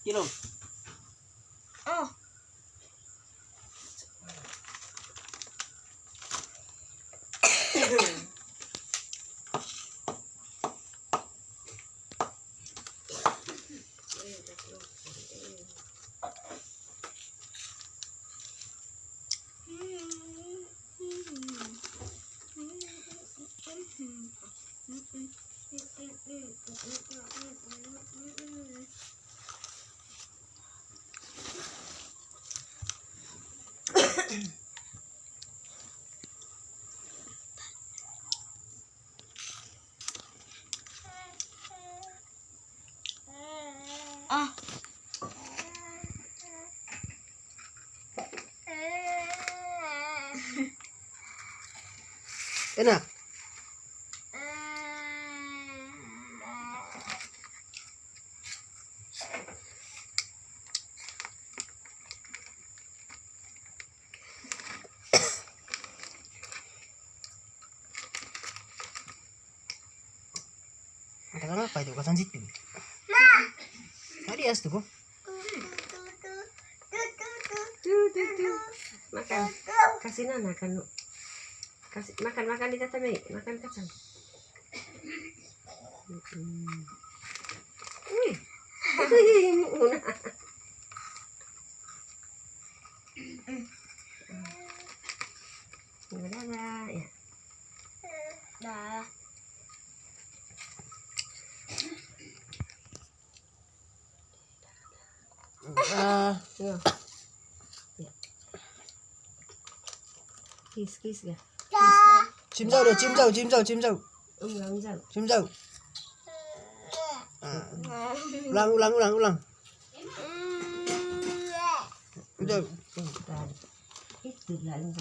Kilo. Oh. Ah. Enak. Katakan apa itu? Kata situ. Tadi as tuh. Makan. Kasih Nana kan. Kasih makan di tatami, makan kacang. Wih. Dadah ya. Dah. Ya. Kis ya. Chim dâu được, chim dâu. Ulang jauh. Chim dâu. Ulang. Dâu. Itu lah yang